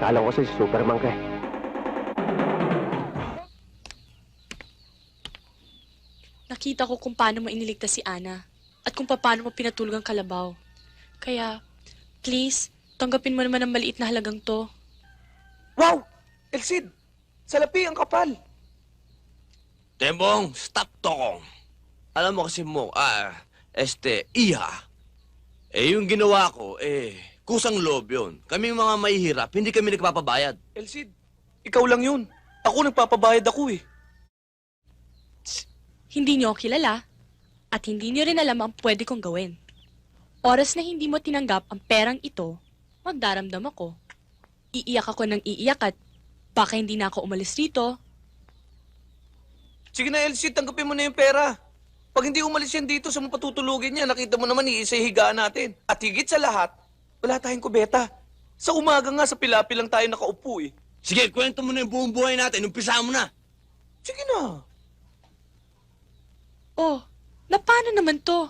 Kala ko kasi si Superman ka eh. Nakita ko kung paano mo iniligtas si Ana at kung paano mo pinatulog ang kalabaw. Kaya, please, tanggapin mo naman ang maliit na halagang to. Wow! Elsid! Salapi ang kapal! Tembong, stop tokong. Alam mo kasi mo, iha. Yung ginawa ko, kusang loob yun. Kaming mga mahihirap, hindi kami nagpapabayad. Elsid, ikaw lang yun. Ako nagpapabayad ako eh. Hindi niyo ako kilala at hindi niyo rin alam ang pwede kong gawin. Oras na hindi mo tinanggap ang perang ito, magdaramdam ako. Iiyak ako ng iiyak at baka hindi na ako umalis rito. Sige na, Elsid, tanggapin mo na yung pera. Pag hindi umalis yan dito sa mga patutulugin niya, nakita mo naman iisa higaan natin. At higit sa lahat, wala tayong kubeta. Sa umaga nga, sa pilapi lang tayo nakaupo eh. Sige, kwento mo na yung buong buhay natin. Umpisa mo na. Sige na. Oh, na paano naman to?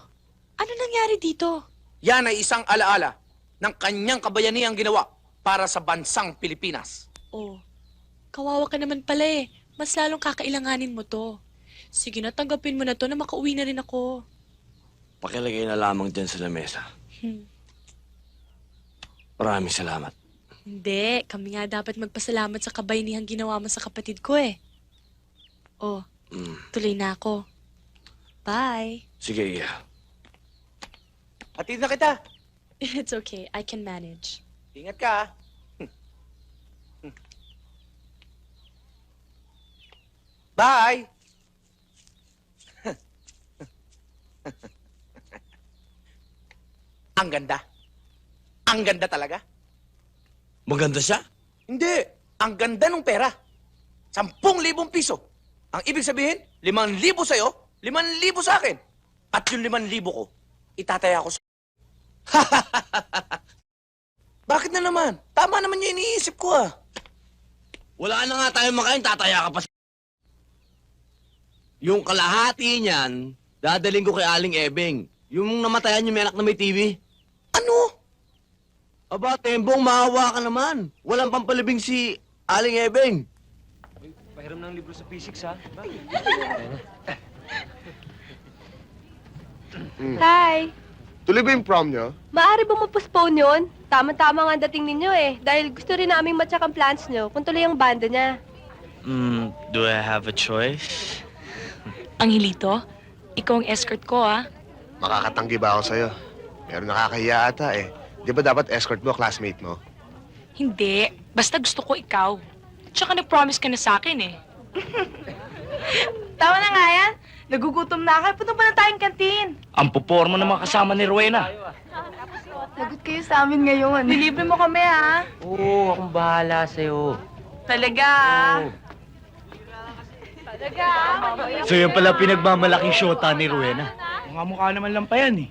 Ano nangyari dito? Yan ay isang alaala ng kanyang kabayaniang ginawa para sa bansang Pilipinas. Oh, kawawa ka naman pala eh. Mas lalong kakailanganin mo to. Sige na, tanggapin mo na to na makauwi na rin ako. Pakilagay na lamang dyan sa lamesa. Maraming salamat. Hindi, kami nga dapat magpasalamat sa kabayanihang ginawa mo sa kapatid ko eh. Oh, tuloy na ako. Bye. Sige, Iha. Hatid na kita. It's okay, I can manage. Ingat ka. Bye! Ang ganda. Ang ganda talaga. Maganda siya? Hindi. Ang ganda ng pera. 10,000 piso. Ang ibig sabihin, 5,000 sa'yo, 5,000 sa akin. At yung 5,000 ko, itataya ko sa... Bakit na naman? Tama naman yung iniisip ko ah. Wala na nga tayong makain, tataya ka pa. Yung kalahati niyan, dadaling ko kay Aling Ebeng. Yung namatayan yung may anak na may TV. Ano? Aba, Tembong, maawa ka naman. Walang pampalibing si Aling Ebeng. Pahiram ng libro sa physics, ha? Hi! Tuloy ba yung prom nyo? Maaari ba ma-postpone yun? Tama-tama nga ang dating ninyo eh. Dahil gusto rin namin matyak ang plans nyo kung tuloy ang banda niya. Do I have a choice? Angelito, ikaw ang escort ko ah. Makakatanggi ba ako sa'yo? Pero nakakahiya ata eh. Di ba dapat escort mo, classmate mo? Hindi, basta gusto ko ikaw. Tsaka nag-promise ka na sa akin eh. Tama na nga yan. Nagugutom na ako. Punta pa na tayong kantin. Ang puporma naman kasama ni Rowena. Lagot kayo sa amin ngayon. Nilibre mo kami, ha? Oo, akong bahala sa'yo. Talaga, Talaga, So yan pala pinagmamalaking shota ni Rowena. Mga mukha naman lang pa yan eh.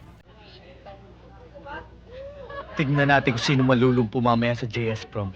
Tignan natin kung sino malulumpo mamaya sa JS Prom.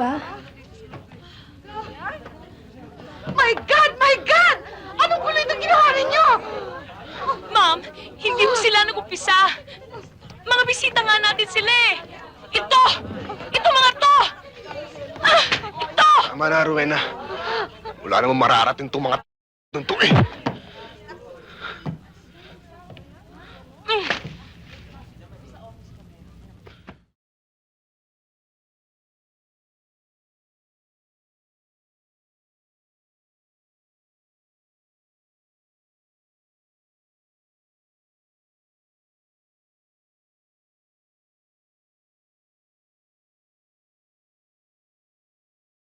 pa? My God! My God! Anong gulo itong ginawa ninyo? Ma'am, hindi mo sila nag-umpisa. Mga bisita nga natin sila eh. Ito! Ito mga to! Ah! Ito! Tama na, Rowena. Wala namang mararating itong mga to eh.